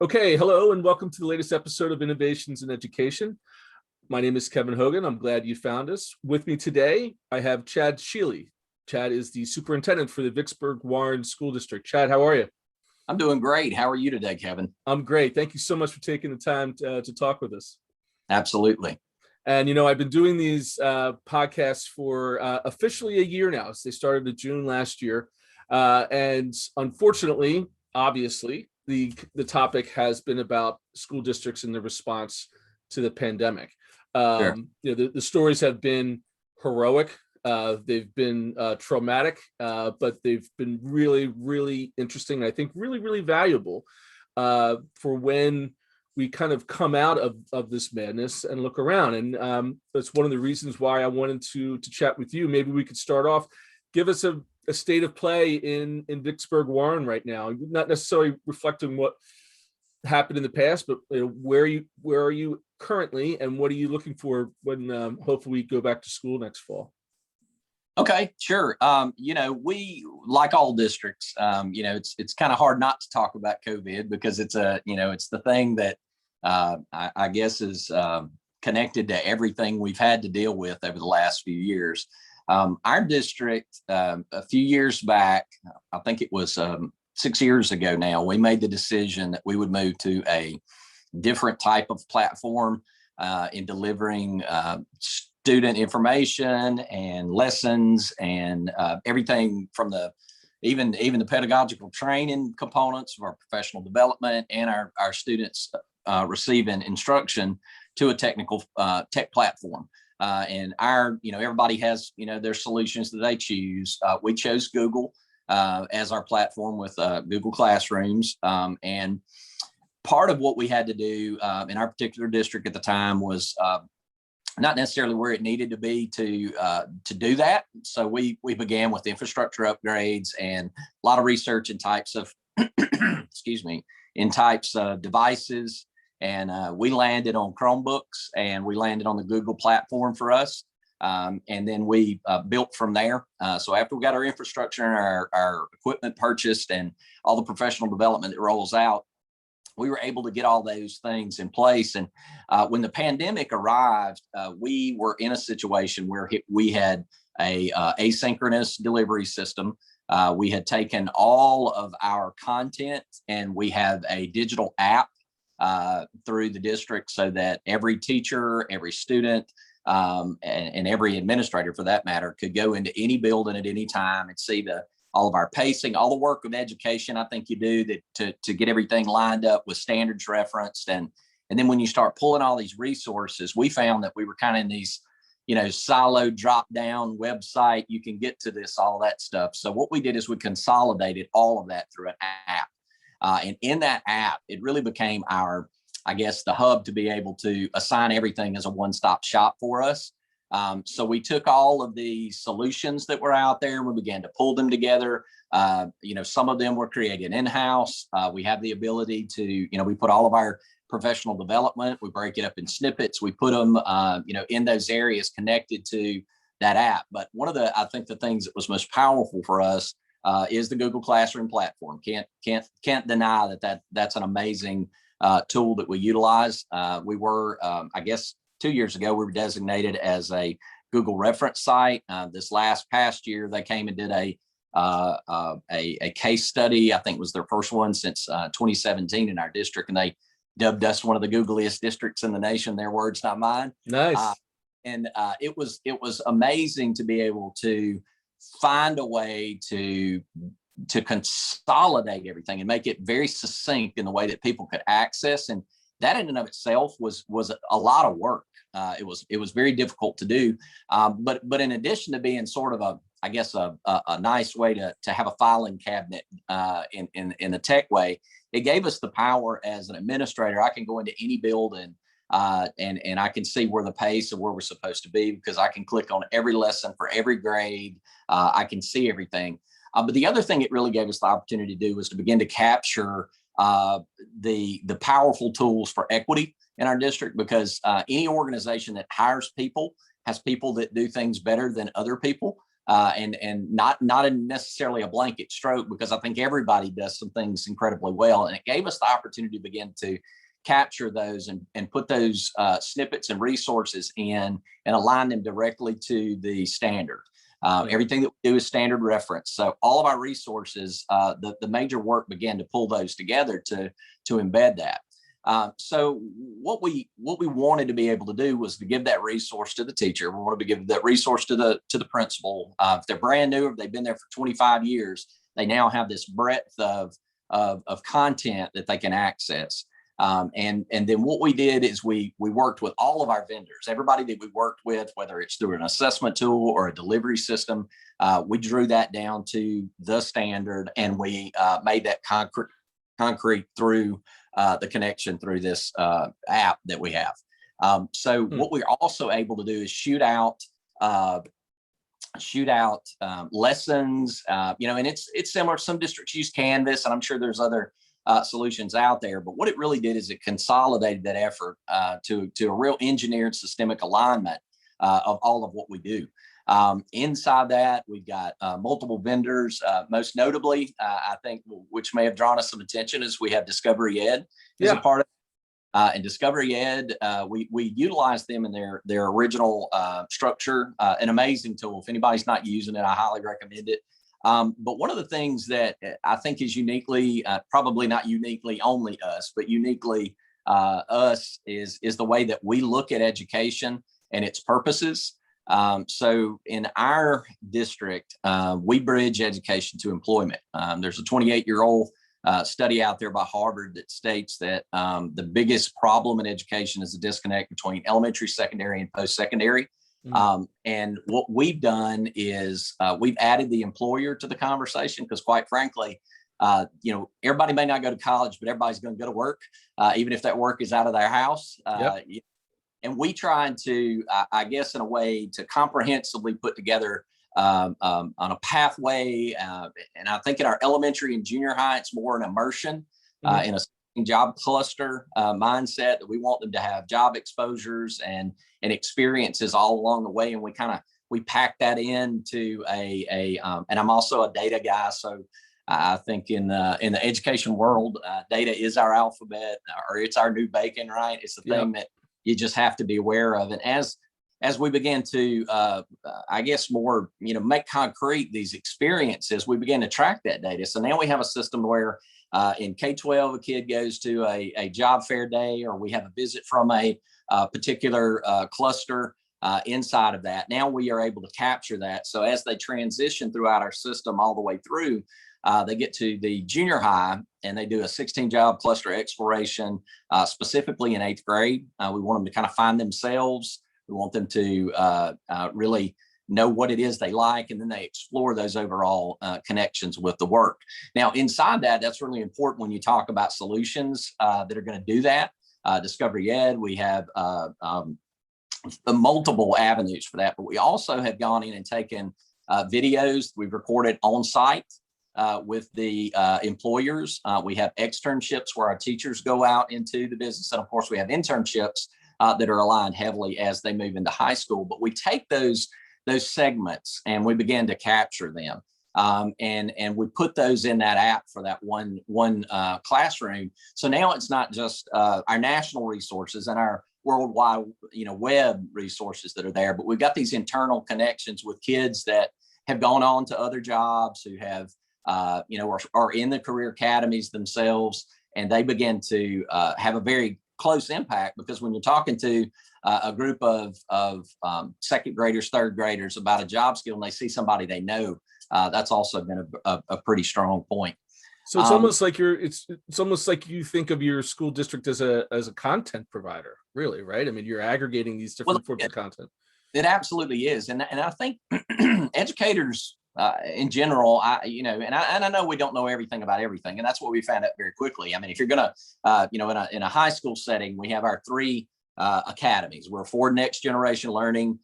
Okay, hello and welcome to the latest episode of Innovations in Education. My name is Kevin Hogan. I'm glad you found us. With me today, I have Chad Shealy. Chad is the superintendent for the Vicksburg Warren School District. Chad, how are you? I'm doing great. How are you today, Kevin? I'm great. Thank you so much for taking the time to talk with us. Absolutely. And, I've been doing these podcasts for officially a year now. So they started in June last year. And unfortunately, obviously, the topic has been about school districts and the response to the pandemic. Sure. The stories have been heroic. They've been traumatic, but they've been really, really interesting. I think really, really valuable for when we kind of come out of this madness and look around. And that's one of the reasons why I wanted to chat with you. Maybe we could start off, give us a state of play in Vicksburg Warren right now, not necessarily reflecting what happened in the past, but where are you currently, and what are you looking for when hopefully we go back to school next fall? Okay, sure. We, like all districts, it's kind of hard not to talk about COVID because it's the thing that I guess is connected to everything we've had to deal with over the last few years. Our district, a few years back, I think it was 6 years ago now, we made the decision that we would move to a different type of platform in delivering student information and lessons and everything from even the pedagogical training components of our professional development and our students receiving instruction to a technical tech platform. And everybody has, their solutions that they choose. We chose Google as our platform with Google Classrooms. And part of what we had to do in our particular district at the time was not necessarily where it needed to be to do that. So we began with infrastructure upgrades and a lot of research in types of, in types of devices. And we landed on Chromebooks, and we landed on the Google platform for us. And then we built from there. So after we got our infrastructure and our equipment purchased and all the professional development that rolls out, we were able to get all those things in place. And when the pandemic arrived, we were in a situation where we had a asynchronous delivery system. We had taken all of our content, and we have a digital app through the district so that every teacher, every student, and every administrator for that matter could go into any building at any time and see all of our pacing, all the work of education I think you do to get everything lined up with standards referenced. And then when you start pulling all these resources, we found that we were kind of in these, siloed drop down website. You can get to this, all that stuff. So what we did is we consolidated all of that through an app. And in that app, it really became the hub to be able to assign everything as a one-stop shop for us. So we took all of the solutions that were out there and we began to pull them together. Some of them were created in-house. We have the ability to, we put all of our professional development, we break it up in snippets. We put them, in those areas connected to that app. But one of I think the things that was most powerful for us is the Google Classroom platform. Can't deny that's an amazing tool that we utilize. We were, 2 years ago, we were designated as a Google reference site. This past year, they came and did a case study. I think it was their first one since 2017 in our district, and they dubbed us one of the Googliest districts in the nation. Their words, not mine. Nice. And it was amazing to be able to find a way to consolidate everything and make it very succinct in the way that people could access. And that in and of itself was a lot of work. It was very difficult to do. But in addition to being sort of a nice way to have a filing cabinet in a tech way, it gave us the power as an administrator. I can go into any building and I can see where the pace of where we're supposed to be because I can click on every lesson for every grade. I can see everything. But the other thing it really gave us the opportunity to do was to begin to capture the powerful tools for equity in our district, because any organization that hires people has people that do things better than other people. and not necessarily a blanket stroke, because I think everybody does some things incredibly well. And it gave us the opportunity to begin to capture those and put those snippets and resources in and align them directly to the standard. Everything that we do is standard reference. So all of our resources, the major work began to pull those together to embed that. So what we wanted to be able to do was to give that resource to the teacher. We wanted to give that resource to the principal. If they're brand new, if they've been there for 25 years, they now have this breadth of content that they can access. And then what we did is we worked with all of our vendors, everybody that we worked with, whether it's through an assessment tool or a delivery system. We drew that down to the standard, and we made that concrete through the connection through this app that we have. So what we're also able to do is shoot out lessons, and it's similar. Some districts use Canvas, and I'm sure there's other solutions out there. But what it really did is it consolidated that effort to a real engineered systemic alignment of all of what we do. Inside that, we've got multiple vendors. Most notably, I think, which may have drawn us some attention, is we have Discovery Ed as a part of it. And Discovery Ed, we utilize them in their original structure. An amazing tool. If anybody's not using it, I highly recommend it. But one of the things that I think is uniquely, probably not uniquely only us, but uniquely us, is the way that we look at education and its purposes. So in our district, we bridge education to employment. There's a 28-year-old study out there by Harvard that states that the biggest problem in education is the disconnect between elementary, secondary, and post-secondary. And what we've done is we've added the employer to the conversation, because quite frankly, everybody may not go to college, but everybody's going to go to work, even if that work is out of their house. And we try to, I guess, in a way, to comprehensively put together on a pathway. And I think in our elementary and junior high, it's more an immersion in a job cluster mindset, that we want them to have job exposures and experiences all along the way. And we pack that into and I'm also a data guy. So I think in the education world, data is our alphabet, or it's our new bacon, right? It's the thing that you just have to be aware of. And as we began to, I guess, more, make concrete these experiences, we began to track that data. So now we have a system where in K-12, a kid goes to a job fair day, or we have a visit from a particular cluster inside of that. Now we are able to capture that. So as they transition throughout our system all the way through, they get to the junior high and they do a 16 job cluster exploration, specifically in 8th grade. We want them to kind of find themselves. We want them to really know what it is they like, and then they explore those overall connections with the work. Now, inside that, that's really important when you talk about solutions that are going to do that. Discovery Ed, we have multiple avenues for that, but we also have gone in and taken videos we've recorded on site with the employers. We have externships where our teachers go out into the business. And of course, we have internships that are aligned heavily as they move into high school. But we take those segments and we begin to capture them. And we put those in that app for that one classroom. So now it's not just our national resources and our worldwide, web resources that are there, but we've got these internal connections with kids that have gone on to other jobs, who have, are in the career academies themselves, and they begin to have a very close impact, because when you're talking to a group of second graders, third graders about a job skill, and they see somebody they know, that's also been a pretty strong point. So it's almost like it's almost like you think of your school district as a content provider, really, right? I mean, you're aggregating these different forms of content. It absolutely is, and I think educators in general, and I know we don't know everything about everything, and that's what we found out very quickly. I mean, if you're gonna, in a high school setting, we have our 3 academies. We're for next generation learning,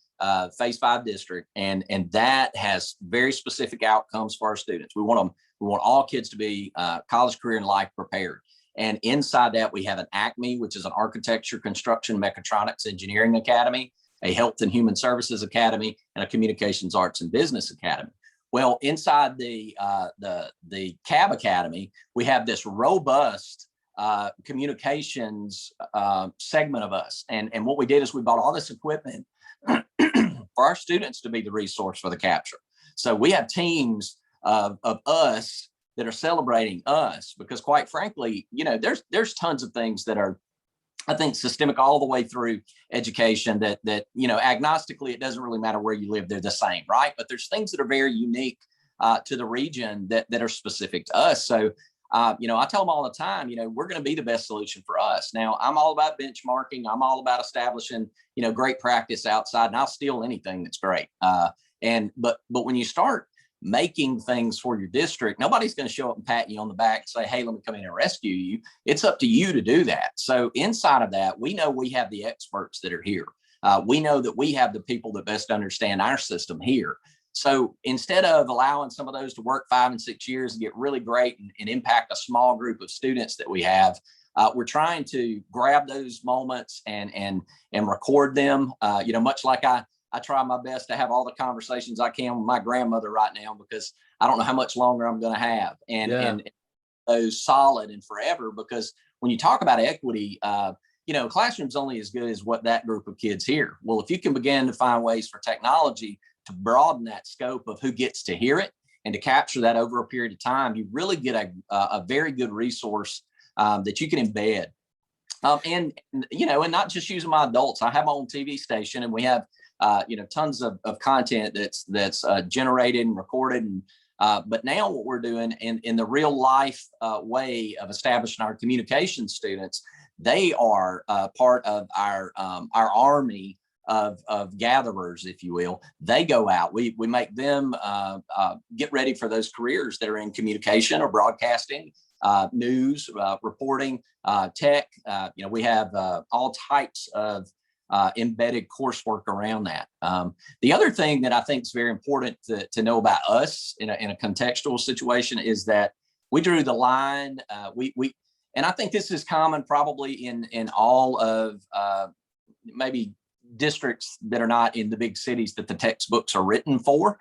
phase 5 district, and that has very specific outcomes for our students. We want all kids to be college, career, and life prepared. And inside that, we have an ACME, which is an architecture, construction, mechatronics, engineering academy. a health and human services academy, and a communications arts and business academy. Well, inside the CAB Academy, we have this robust communications segment of us. And what we did is we bought all this equipment for our students to be the resource for the capture. So we have teams of us that are celebrating us, because quite frankly, you know, there's tons of things that are, I think, systemic all the way through education that, you know, agnostically, it doesn't really matter where you live, they're the same, right? But there's things that are very unique to the region that are specific to us. So, you know, I tell them all the time, you know, we're going to be the best solution for us. Now, I'm all about benchmarking. I'm all about establishing, you know, great practice outside, and I'll steal anything that's great. But when you start making things for your district, nobody's going to show up and pat you on the back and say, hey, let me come in and rescue you. It's up to you to do that. So inside of that, we know we have the experts that are here. We know that we have the people that best understand our system here. So instead of allowing some of those to work 5 and 6 years and get really great and impact a small group of students that we have, we're trying to grab those moments and record them. You know, much like I try my best to have all the conversations I can with my grandmother right now, because I don't know how much longer I'm going to have, and those solid and forever. Because when you talk about equity, you know, classroom's only as good as what that group of kids hear. Well, if you can begin to find ways for technology to broaden that scope of who gets to hear it and to capture that over a period of time, you really get a very good resource that you can embed. And you know, and not just using my adults. I have my own TV station, and we have you know, tons of content that's generated and recorded. And but now what we're doing in the real life way of establishing our communication students, they are part of our army of gatherers, if you will. They go out. We make them get ready for those careers that are in communication or broadcasting, news, reporting, tech. You know, we have all types of embedded coursework around that. The other thing that I think is very important to know about us in a contextual situation is that we drew the line. And I think this is common probably in all of maybe districts that are not in the big cities that the textbooks are written for,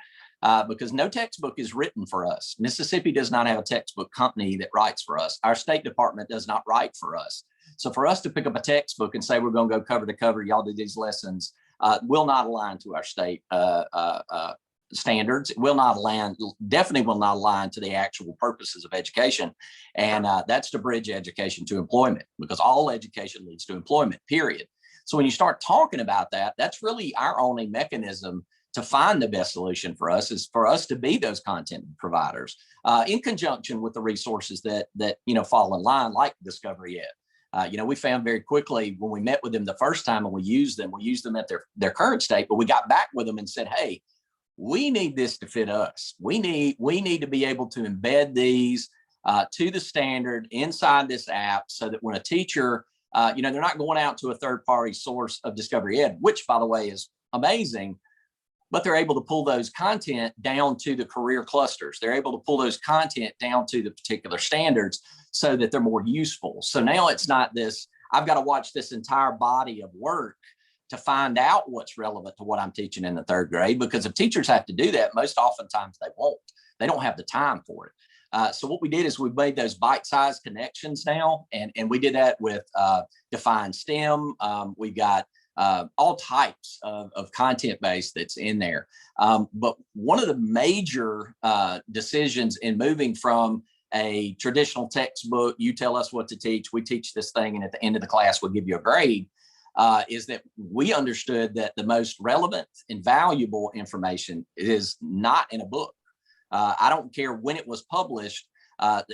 because no textbook is written for us. Mississippi does not have a textbook company that writes for us. Our State Department does not write for us. So for us to pick up a textbook and say we're going to go cover to cover, y'all do these lessons, will not align to our state standards. It will not align, definitely will not align to the actual purposes of education. And that's to bridge education to employment, because all education leads to employment, period. So when you start talking about that, that's really our only mechanism to find the best solution for us, is for us to be those content providers in conjunction with the resources that you know fall in line, like Discovery Ed. You know, we found very quickly when we met with them the first time and we used them at their current state, but we got back with them and said, hey, we need this to fit us. We need to be able to embed these to the standard inside this app, so that when a teacher, you know, they're not going out to a third-party source of Discovery Ed, which, by the way, is amazing, but they're able to pull those content down to the career clusters. They're able to pull those content down to the particular standards so that they're more useful. So now it's not this, I've got to watch this entire body of work to find out what's relevant to what I'm teaching in the third grade, because if teachers have to do that, most oftentimes they won't. They don't have the time for it. So what we did is we made those bite-sized connections now, and we did that with Define STEM. We've got all types of content base that's in there. But one of the major decisions in moving from a traditional textbook, you tell us what to teach, we teach this thing, and at the end of the class, we'll give you a grade, is that we understood that the most relevant and valuable information is not in a book. I don't care when it was published,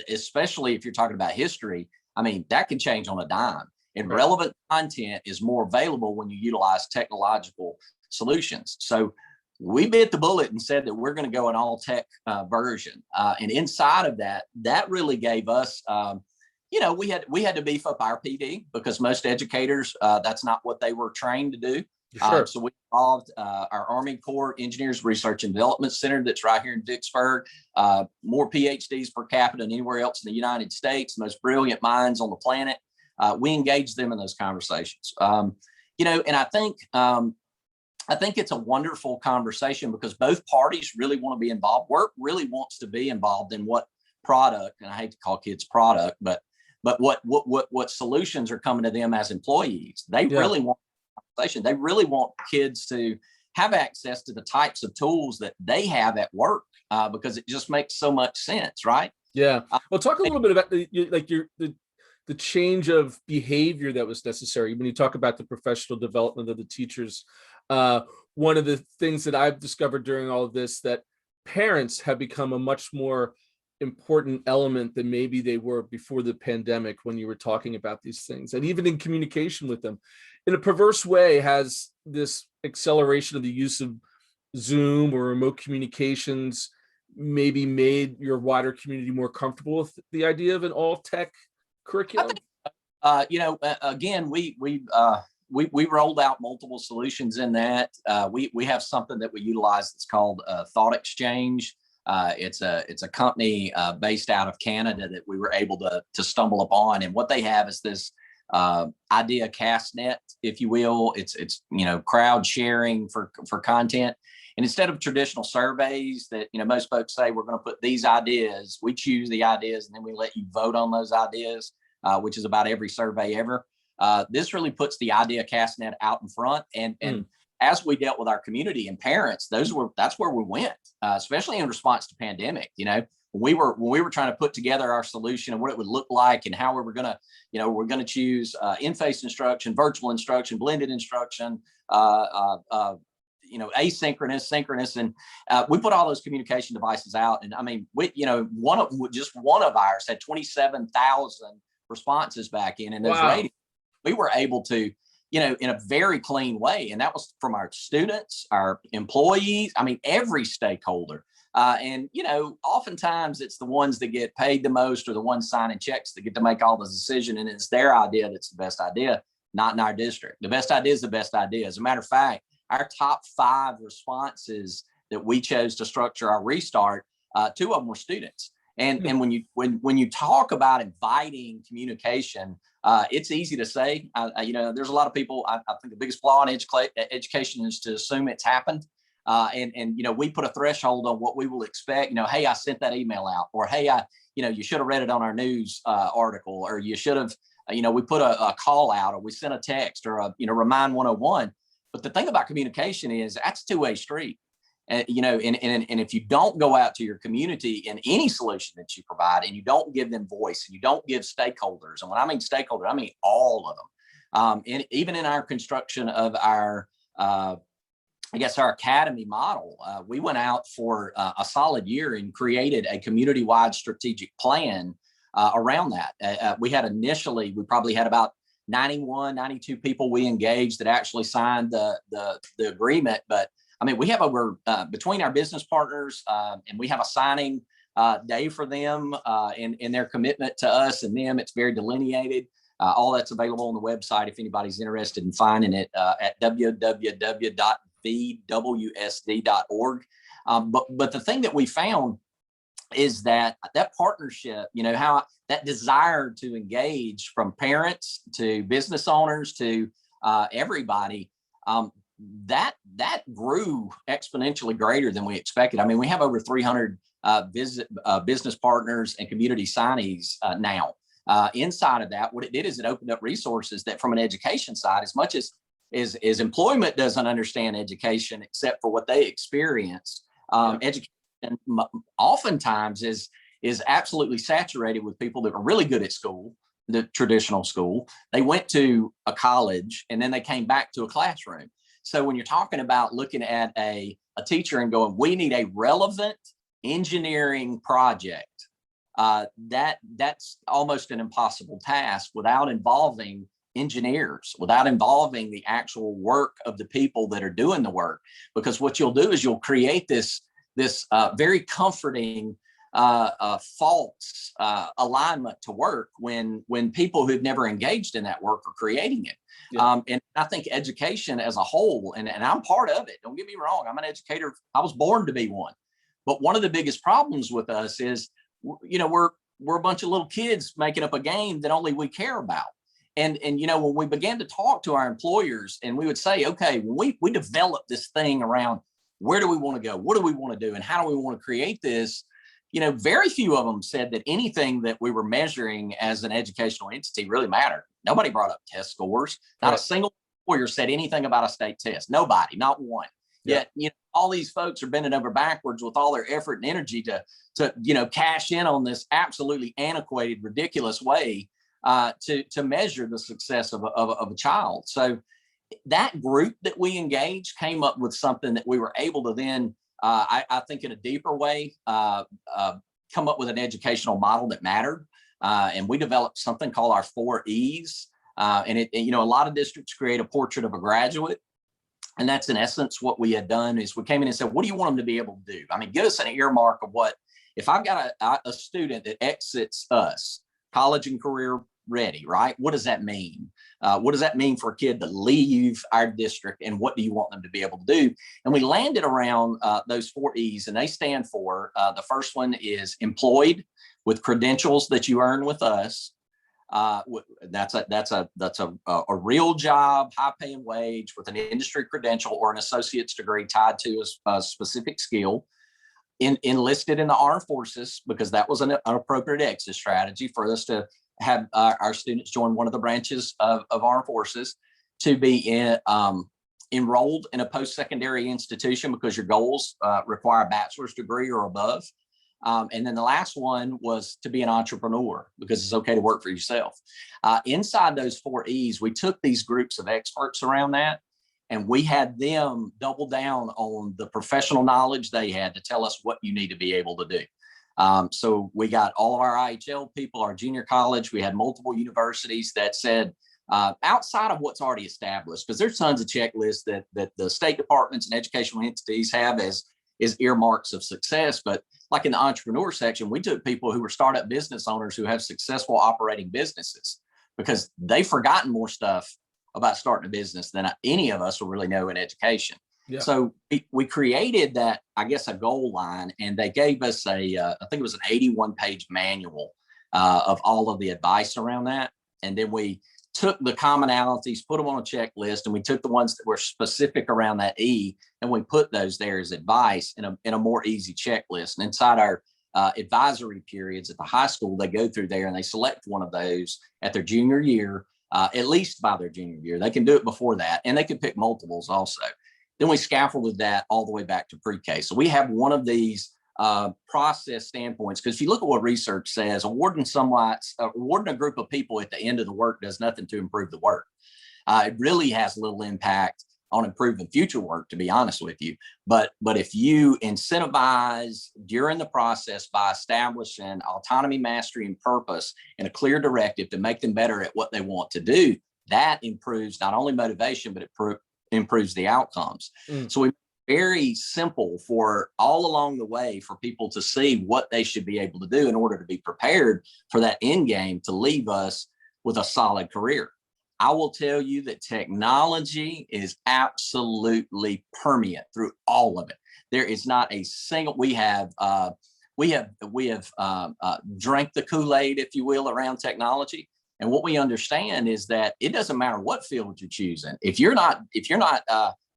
especially if you're talking about history. I mean, that can change on a dime. And relevant content is more available when you utilize technological solutions. So we bit the bullet and said that we're going to go an all tech version. And inside of that, that really gave us, you know, we had to beef up our PD, because most educators, that's not what they were trained to do. Sure. So we involved our Army Corps Engineers Research and Development Center that's right here in Vicksburg, more PhDs per capita than anywhere else in the United States, most brilliant minds on the planet. We engaged them in those conversations. You know, and I think I think it's a wonderful conversation because both parties really want to be involved. Work really wants to be involved in what product, and I hate to call kids product, but what solutions are coming to them as employees. They Yeah. really want conversation. They really want kids to have access to the types of tools that they have at work because it just makes so much sense, right? Yeah. Well, talk a little bit about the change of behavior that was necessary when you talk about the professional development of the teachers. One of the things that I've discovered during all of this, that parents have become a much more important element than maybe they were before the pandemic, when you were talking about these things, and even in communication with them. In a perverse way, has this acceleration of the use of Zoom or remote communications maybe made your wider community more comfortable with the idea of an all tech curriculum? Again, we rolled out multiple solutions in that. We have something that we utilize that's called Thought Exchange. It's a company based out of Canada that we were able to stumble upon, and what they have is this idea cast net, if you will. It's crowd sharing for content. And instead of traditional surveys that most folks say, we're going to put these ideas, we choose the ideas and then we let you vote on those ideas, which is about every survey ever. This really puts the idea cast net out in front, and as we dealt with our community and parents, that's where we went, especially in response to pandemic. When we were trying to put together our solution and what it would look like and how we were going to choose in-face instruction, virtual instruction, blended instruction, asynchronous, synchronous, and we put all those communication devices out. And I mean, one of ours had 27,000 responses back in, and those ratings, we were able to, in a very clean way. And that was from our students, our employees, I mean, every stakeholder. And oftentimes it's the ones that get paid the most or the ones signing checks that get to make all the decision. And it's their idea that's the best idea, not in our district. The best idea is the best idea. As a matter of fact, our top 5 responses that we chose to structure our restart, 2 of them were students. And when you talk about inviting communication, it's easy to say. There's a lot of people. I think the biggest flaw in education is to assume it's happened. We put a threshold on what we will expect. Hey, I sent that email out, or hey, you should have read it on our news article, or you should have, we put a call out, or we sent a text, or a Remind 101. But the thing about communication is that's a two-way street. And if you don't go out to your community in any solution that you provide, and you don't give them voice, and you don't give stakeholders, and when I mean stakeholders, I mean all of them. And even in our construction of our our academy model, we went out for a solid year and created a community-wide strategic plan around that. We probably had about 91, 92 people we engaged that actually signed the agreement. But I mean, we have over between our business partners, and we have a signing day for them in their commitment to us and them. It's very delineated. All that's available on the website if anybody's interested in finding it at www.vwsd.org. But the thing that we found is that partnership, how that desire to engage from parents to business owners to everybody, that grew exponentially greater than we expected. I mean, we have over 300 business partners and community signees now. Inside of that, what it did is it opened up resources that, from an education side, as much as employment doesn't understand education except for what they experience, education oftentimes is absolutely saturated with people that are really good at school, the traditional school. They went to a college and then they came back to a classroom. So when you're talking about looking at a teacher and going, we need a relevant engineering project, that's almost an impossible task without involving engineers, without involving the actual work of the people that are doing the work. Because what you'll do is you'll create this very comforting false alignment to work when people who've never engaged in that work are creating it. Yeah. And I think education as a whole, and I'm part of it, don't get me wrong, I'm an educator, I was born to be one. But one of the biggest problems with us is, we're a bunch of little kids making up a game that only we care about. And you know, when we began to talk to our employers, and we would say, okay, when we developed this thing around where do we want to go, what do we want to do, and how do we want to create this, you know, very few of them said that anything that we were measuring as an educational entity really mattered. Nobody brought up test scores. Not a single employer said anything about a state test. Nobody, not one. Yet, you know, all these folks are bending over backwards with all their effort and energy to you know, cash in on this absolutely antiquated, ridiculous way to measure the success of a child. So that group that we engaged came up with something that we were able to then, I think, in a deeper way, come up with an educational model that mattered. And we developed something called our 4 E's. And you know, a lot of districts create a portrait of a graduate. And that's in essence what we had done is we came in and said, what do you want them to be able to do? I mean, give us an earmark of what, if I've got a student that exits us, college and career ready, right? What does that mean? What does that mean for a kid to leave our district, and what do you want them to be able to do? And we landed around those 4 E's, and they stand for, the first one is employed with credentials that you earn with us. That's a real job, high paying wage with an industry credential or an associate's degree tied to a specific skill. Enlisted in the armed forces, because that was an appropriate exit strategy for us to have our students join one of the branches of armed forces, to be enrolled in a post-secondary institution because your goals require a bachelor's degree or above. And then the last one was to be an entrepreneur, because it's okay to work for yourself. Inside those 4 E's, we took these groups of experts around that, and we had them double down on the professional knowledge they had to tell us what you need to be able to do. So we got all of our IHL people, our junior college, we had multiple universities that said, outside of what's already established, because there's tons of checklists that the state departments and educational entities have as earmarks of success. But like in the entrepreneur section, we took people who were startup business owners who have successful operating businesses, because they've forgotten more stuff about starting a business than any of us will really know in education. Yeah. So we created that, I guess, a goal line, and they gave us I think it was an 81-page manual of all of the advice around that. And then we took the commonalities, put them on a checklist, and we took the ones that were specific around that E, and we put those there as advice in a more easy checklist. And inside our advisory periods at the high school, they go through there and they select one of those at their junior year, at least by their junior year. They can do it before that, and they can pick multiples also. Then we scaffolded that all the way back to pre-K. So we have one of these process standpoints, because if you look at what research says, awarding a group of people at the end of the work does nothing to improve the work. It really has little impact on improving future work, to be honest with you. But if you incentivize during the process by establishing autonomy, mastery, and purpose and a clear directive to make them better at what they want to do, that improves not only motivation, but it improves the outcomes. So we very simple for all along the way for people to see what they should be able to do in order to be prepared for that end game to leave us with a solid career. I will tell you that technology is absolutely permeate through all of it. There is not a single, we have drank the Kool-Aid, if you will, around technology. And what we understand is that it doesn't matter what field you're choosing. If you're not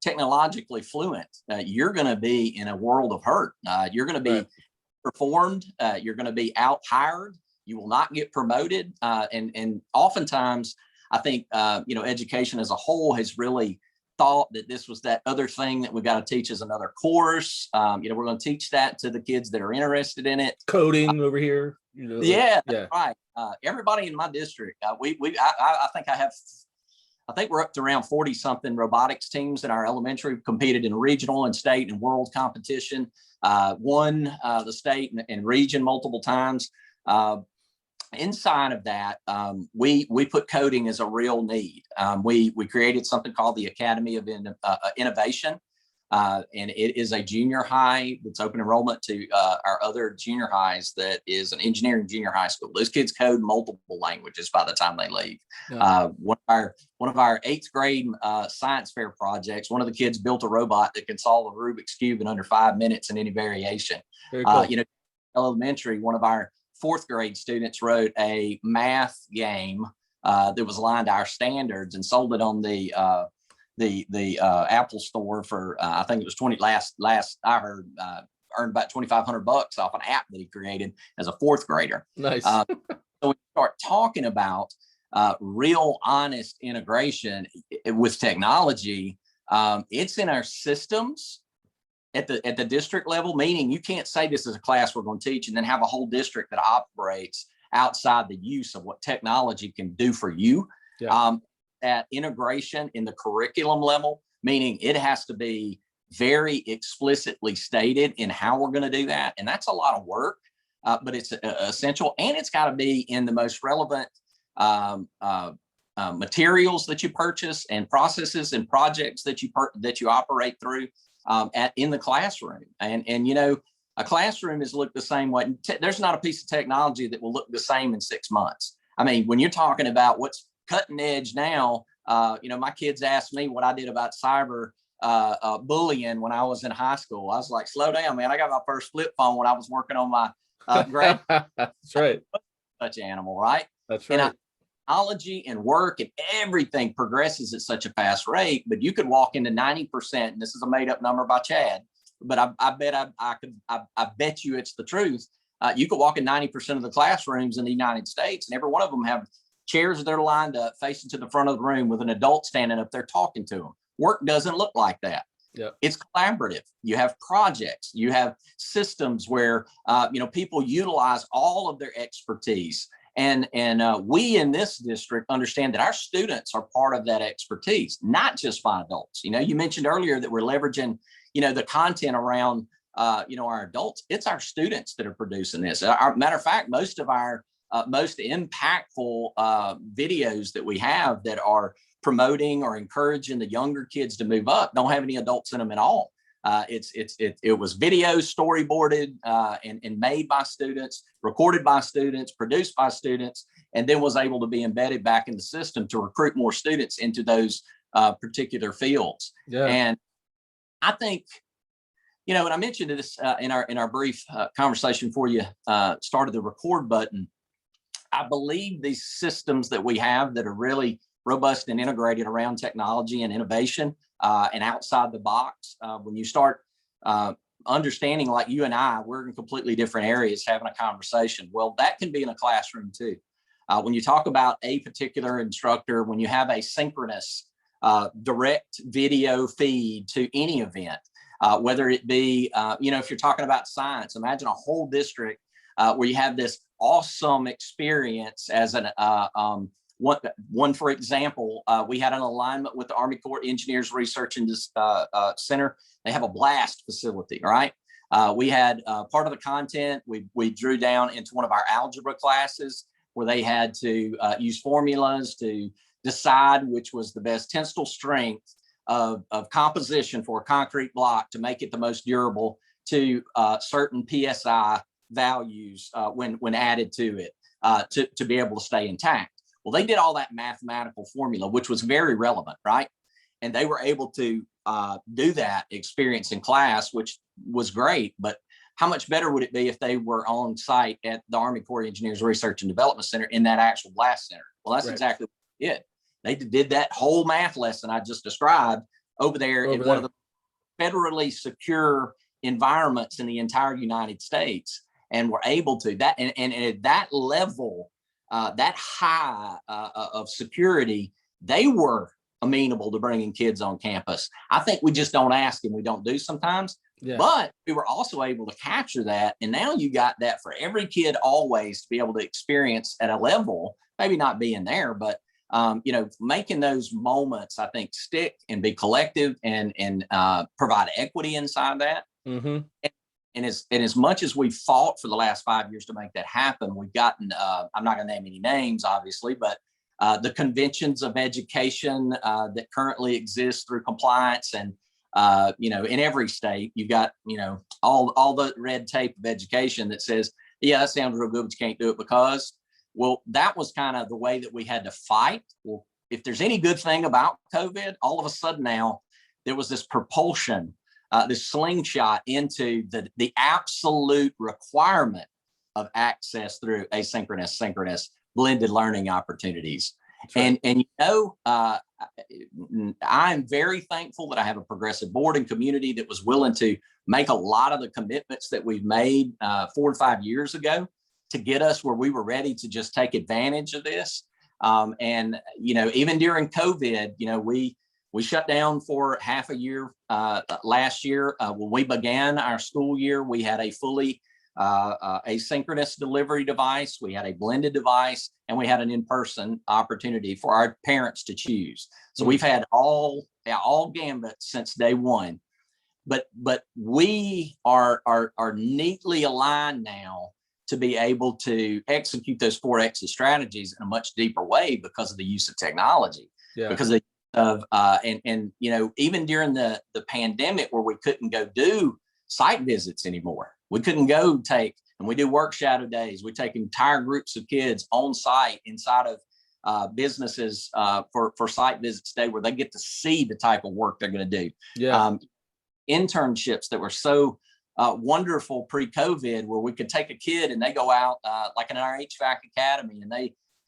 technologically fluent, you're going to be in a world of hurt. You're going to be performed. You're going to be out hired. You will not get promoted. And oftentimes, I think education as a whole has really thought that this was that other thing that we got to teach as another course. We're going to teach that to the kids that are interested in it. Coding over here. Yeah. Right. Everybody in my district, I think we're up to around 40 something robotics teams in our elementary. We've competed in regional and state and world competition, won the state and region multiple times. Inside of that, we put coding as a real need. We created something called the Academy of Innovation. And it is a junior high that's open enrollment to our other junior highs. That is an engineering junior high school. Those kids code multiple languages by the time they leave. Yeah. One of our 8th grade science fair projects, one of the kids built a robot that can solve a Rubik's Cube in under 5 minutes in any variation. Very cool. Elementary, one of our 4th grade students wrote a math game that was aligned to our standards and sold it on the Apple store for I think it was 20 last I heard earned about $2,500 off an app that he created as a fourth grader. Nice. So we start talking about real honest integration with technology. It's in our systems at the district level, meaning you can't say this is a class we're going to teach and then have a whole district that operates outside the use of what technology can do for you. Yeah. That integration in the curriculum level, meaning it has to be very explicitly stated in how we're going to do that. And that's a lot of work, but it's essential. And it's got to be in the most relevant materials that you purchase and processes and projects that you operate through in the classroom. And you know, a classroom is looked the same way. There's not a piece of technology that will look the same in 6 months. I mean, when you're talking about what's cutting edge now, you know, my kids asked me what I did about cyber bullying when I was in high school. I was like, slow down, man. I got my first flip phone when I was working on my grad. That's right. Such animal, right? That's right. And technology and work and everything progresses at such a fast rate, but you could walk into 90%, and this is a made up number by Chad, but I bet you it's the truth. You could walk in 90% of the classrooms in the United States, and every one of them have chairs that are lined up facing to the front of the room with an adult standing up there talking to them. Work doesn't look like that. Yep. It's collaborative. You have projects, you have systems where you know, people utilize all of their expertise. And we in this district understand that our students are part of that expertise, not just by adults. You know, you mentioned earlier that we're leveraging, you know, the content around, you know, our adults. It's our students that are producing this. Matter of fact, most of our most impactful videos that we have that are promoting or encouraging the younger kids to move up don't have any adults in them at all. It was video storyboarded and made by students, recorded by students, produced by students, and then was able to be embedded back in the system to recruit more students into those particular fields. Yeah. And I think, you know, and I mentioned this in our brief conversation before you started the record button. I believe these systems that we have that are really robust and integrated around technology and innovation and outside the box, when you start understanding, like you and I, we're in completely different areas having a conversation. Well, that can be in a classroom too. When you talk about a particular instructor, when you have a synchronous direct video feed to any event, whether it be, you know, if you're talking about science, imagine a whole district where you have this awesome experience as an one, for example, we had an alignment with the Army Corps Engineers Research and Center. They have a blast facility, right? We had part of the content we drew down into one of our algebra classes where they had to use formulas to decide which was the best tensile strength of composition for a concrete block to make it the most durable to certain PSI values when added to it to be able to stay intact. Well, they did all that mathematical formula, which was very relevant, right? And they were able to do that experience in class, which was great. But how much better would it be if they were on site at the Army Corps Engineers Research and Development Center in that actual blast center? Well, that's exactly what they did. They did that whole math lesson I just described over there in one of the federally secure environments in the entire United States, and were able to that and at that level, that high of security, they were amenable to bringing kids on campus. I think we just don't ask and we don't do sometimes. Yeah. But we were also able to capture that, and now you got that for every kid always to be able to experience at a level, maybe not being there, but you know, making those moments, I think, stick and be collective and provide equity inside that. Mm-hmm. And as much as we've fought for the last 5 years to make that happen, we've gotten, I'm not going to name any names, obviously, but the conventions of education that currently exist through compliance and, you know, in every state, you've got, you know, all the red tape of education that says, yeah, that sounds real good, but you can't do it because. Well, that was kind of the way that we had to fight. Well, if there's any good thing about COVID, all of a sudden now there was this propulsion, this slingshot into the absolute requirement of access through asynchronous, synchronous, blended learning opportunities. right. And I'm very thankful that I have a progressive board and community that was willing to make a lot of the commitments that we've made 4 or 5 years ago to get us where we were ready to just take advantage of this. And even during COVID, we shut down for half a year last year. When we began our school year, we had a fully asynchronous delivery device, we had a blended device, and we had an in-person opportunity for our parents to choose. So we've had all gambits since day one. But we are neatly aligned now to be able to execute those 4 exit strategies in a much deeper way because of the use of technology. Yeah. Because of even during the pandemic where we couldn't go do site visits anymore, we couldn't go take, and we do work shadow days. We take entire groups of kids on site inside of businesses for site visits day where they get to see the type of work they're going to do. Yeah. Internships that were so wonderful pre-COVID, where we could take a kid and they go out like in our HVAC academy, and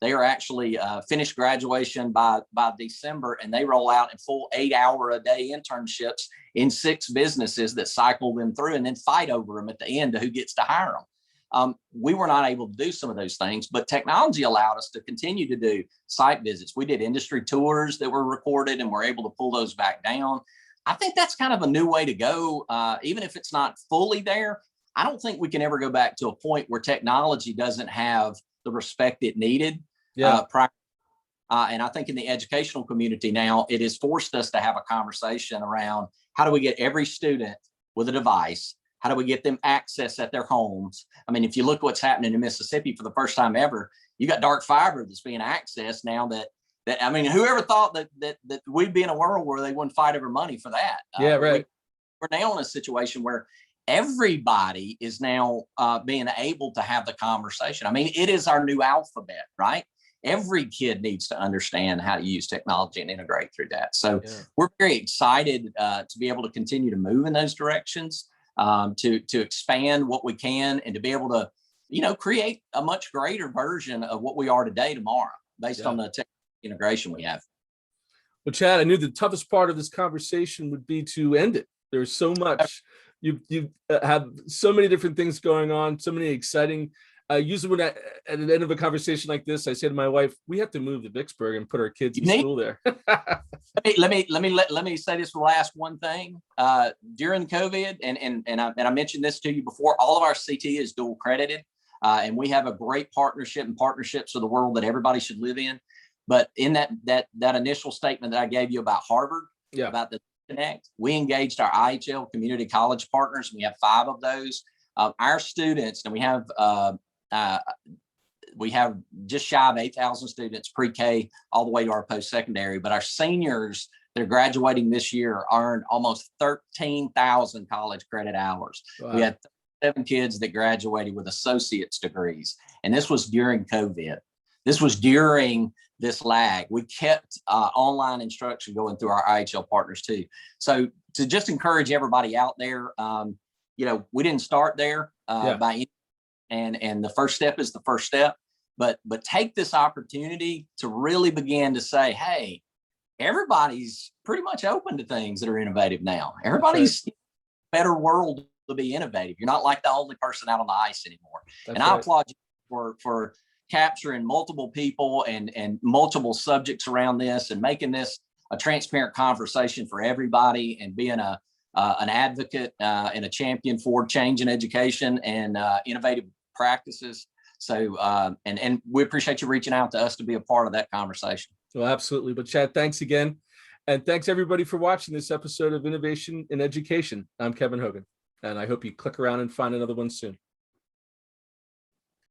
they are actually finished graduation by December, and they roll out in full 8-hour-a-day internships in 6 businesses that cycle them through and then fight over them at the end to who gets to hire them. We were not able to do some of those things, but technology allowed us to continue to do site visits. We did industry tours that were recorded, and we're able to pull those back down. I think that's kind of a new way to go. Even if it's not fully there, I don't think we can ever go back to a point where technology doesn't have the respect it needed. Yeah. And I think in the educational community now, it has forced us to have a conversation around how do we get every student with a device? How do we get them access at their homes? I mean, if you look at what's happening in Mississippi for the first time ever, you got dark fiber that's being accessed now that I mean, whoever thought that we'd be in a world where they wouldn't fight over money for that? Yeah, right. We're now in a situation where everybody is now being able to have the conversation. I mean, it is our new alphabet, right? Every kid needs to understand how to use technology and integrate through that. So we're very excited to be able to continue to move in those directions, to expand what we can, and to be able to, create a much greater version of what we are today tomorrow based on the technology integration we have. Well, Chad, I knew the toughest part of this conversation would be to end it. There's so much. You have so many different things going on, so many exciting. Usually when at the end of a conversation like this, I say to my wife, we have to move to Vicksburg and put our kids in school there. Let me say this last one thing. During COVID, and I mentioned this to you before, all of our CT is dual credited, and we have a great partnership, and partnerships are the world that everybody should live in. But in that initial statement that I gave you about Harvard, about the Connect, we engaged our IHL community college partners. We have 5 of those. Our students, and we have just shy of 8,000 students pre-K all the way to our post-secondary, but our seniors that are graduating this year earned almost 13,000 college credit hours. Wow. We had 7 kids that graduated with associate's degrees, and this was during COVID. This was during this lag. We kept online instruction going through our IHL partners too. So to just encourage everybody out there, we didn't start there by any, and the first step is the first step, but take this opportunity to really begin to say, hey, everybody's pretty much open to things that are innovative now. Everybody's better world to be innovative. You're not like the only person out on the ice anymore. I applaud you for capturing multiple people and multiple subjects around this, and making this a transparent conversation for everybody, and being an advocate and a champion for change in education and innovative practices. So, and we appreciate you reaching out to us to be a part of that conversation. Well, absolutely. But Chad, thanks again. And thanks everybody for watching this episode of Innovation in Education. I'm Kevin Hogan, and I hope you click around and find another one soon.